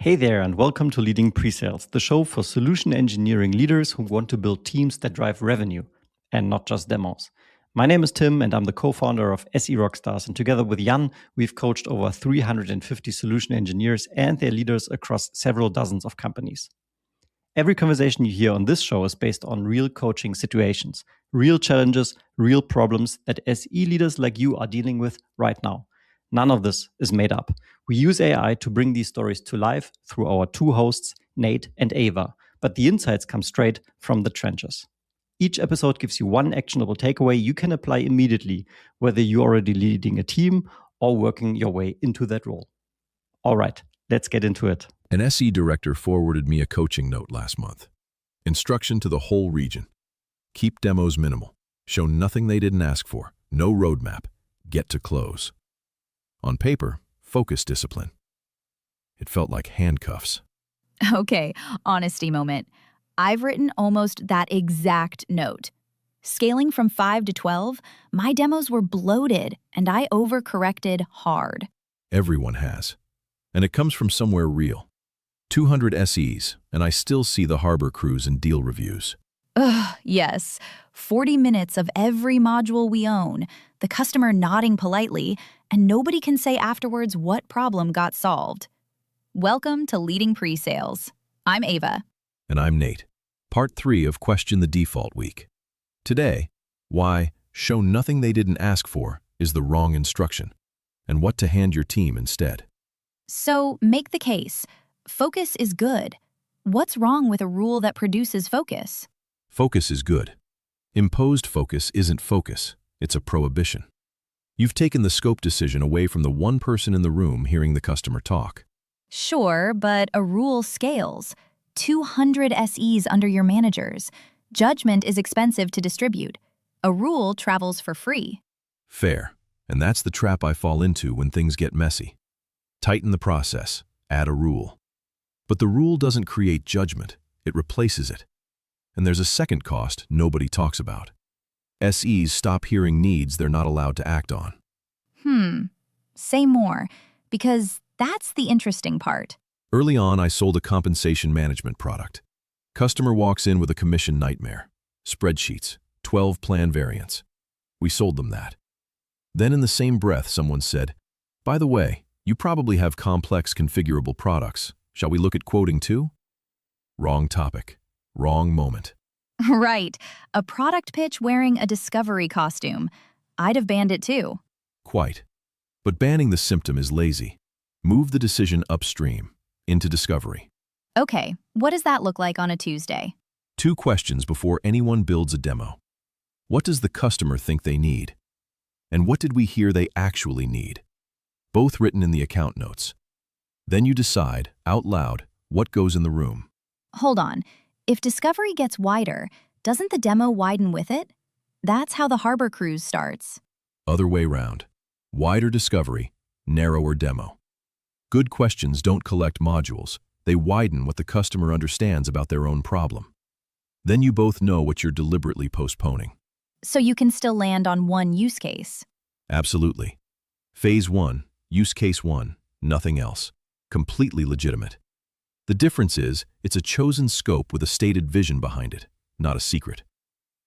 Hey there, and welcome to Leading Presales, the show for solution engineering leaders who want to build teams that drive revenue and not just demos. My name is Tim, and I'm the co-founder of SE Rockstars. And together with Jan, we've coached over 350 solution engineers and their leaders across several dozens of companies. Every conversation you hear on this show is based on real coaching situations, real challenges, real problems that SE leaders like you are dealing with right now. None of this is made up. We use AI to bring these stories to life through our two hosts, Nate and Ava, but the insights come straight from the trenches. Each episode gives you one actionable takeaway you can apply immediately, whether you're already leading a team or working your way into that role. All right, let's get into it. An SE director forwarded me a coaching note last month. Instruction to the whole region. Keep demos minimal. Show nothing they didn't ask for. No roadmap. Get to close. On paper, focus discipline. It felt like handcuffs. Okay, honesty moment. I've written almost that exact note. Scaling from 5 to 12, my demos were bloated and I overcorrected hard. Everyone has. And it comes from somewhere real. 200 SEs, and I still see the harbor crews and deal reviews. Ugh, yes. 40 minutes of every module we own, the customer nodding politely, and nobody can say afterwards what problem got solved. Welcome to Leading Presales. I'm Ava. And I'm Nate. Part 3 of Question the Default Week. Today, why show nothing they didn't ask for is the wrong instruction, and what to hand your team instead. So, make the case. Focus is good. What's wrong with a rule that produces focus? Focus is good. Imposed focus isn't focus, it's a prohibition. You've taken the scope decision away from the one person in the room hearing the customer talk. Sure, but a rule scales. 200 SEs under your managers. Judgment is expensive to distribute. A rule travels for free. Fair, and that's the trap I fall into when things get messy. Tighten the process, add a rule. But the rule doesn't create judgment, it replaces it. And there's a second cost nobody talks about. SEs stop hearing needs they're not allowed to act on. Say more, because that's the interesting part. Early on, I sold a compensation management product. Customer walks in with a commission nightmare. Spreadsheets, 12 plan variants. We sold them that. Then in the same breath, someone said, "By the way, you probably have complex configurable products. Shall we look at quoting too?" Wrong topic, wrong moment. Right, a product pitch wearing a discovery costume. I'd have banned it too. Quite. But banning the symptom is lazy. Move the decision upstream, into discovery. Okay, what does that look like on a Tuesday? 2 questions before anyone builds a demo. What does the customer think they need? And what did we hear they actually need? Both written in the account notes. Then you decide, out loud, what goes in the room. Hold on. If discovery gets wider, doesn't the demo widen with it? That's how the harbor cruise starts. Other way round. Wider discovery, narrower demo. Good questions don't collect modules. They widen what the customer understands about their own problem. Then you both know what you're deliberately postponing. So you can still land on one use case. Absolutely. Phase 1, use case 1, nothing else. Completely legitimate. The difference is, it's a chosen scope with a stated vision behind it, not a secret.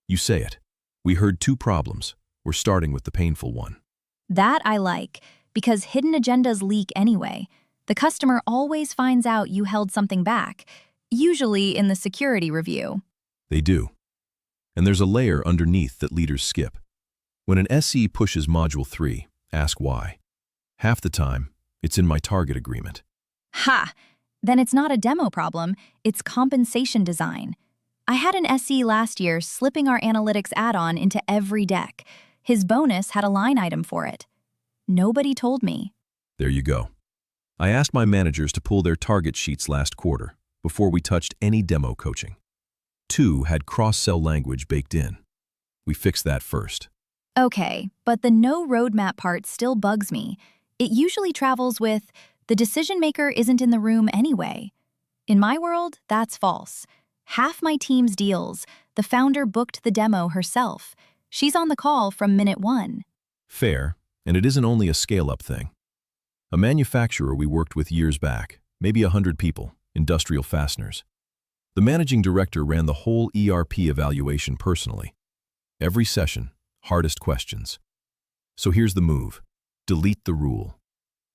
You say it. We heard 2 problems. We're starting with the painful one. That I like, because hidden agendas leak anyway. The customer always finds out you held something back, usually in the security review. They do. And there's a layer underneath that leaders skip. When an SE pushes Module 3, ask why. Half the time, it's in my target agreement. Ha! Then it's not a demo problem, it's compensation design. I had an SE last year slipping our analytics add-on into every deck. His bonus had a line item for it. Nobody told me. There you go. I asked my managers to pull their target sheets last quarter, before we touched any demo coaching. 2 had cross-sell language baked in. We fixed that first. Okay, but the no roadmap part still bugs me. It usually travels with, the decision maker isn't in the room anyway. In my world, that's false. Half my team's deals, the founder booked the demo herself. She's on the call from minute 1. Fair, and it isn't only a scale-up thing. A manufacturer we worked with years back, maybe 100 people, industrial fasteners. The managing director ran the whole ERP evaluation personally. Every session, hardest questions. So here's the move. Delete the rule.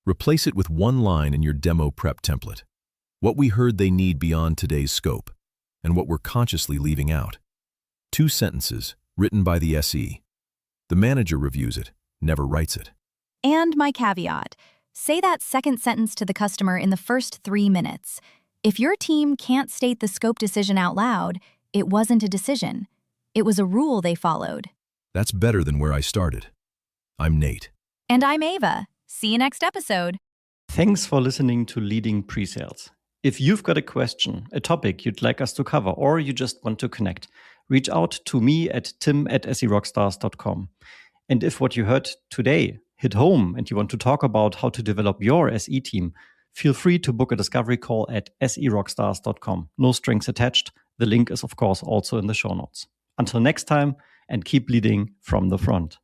Replace it with one line in your demo prep template. What we heard they need beyond today's scope, and what we're consciously leaving out. 2 sentences, written by the SE. The manager reviews it, never writes it. And my caveat, say that second sentence to the customer in the first 3 minutes. If your team can't state the scope decision out loud, it wasn't a decision. It was a rule they followed. That's better than where I started. I'm Nate. And I'm Ava. See you next episode. Thanks for listening to Leading Presales. If you've got a question, a topic you'd like us to cover, or you just want to connect, reach out to me at tim@serockstars.com. And if what you heard today hit home and you want to talk about how to develop your SE team, feel free to book a discovery call at serockstars.com. No strings attached. The link is, of course, also in the show notes. Until next time, and keep leading from the front.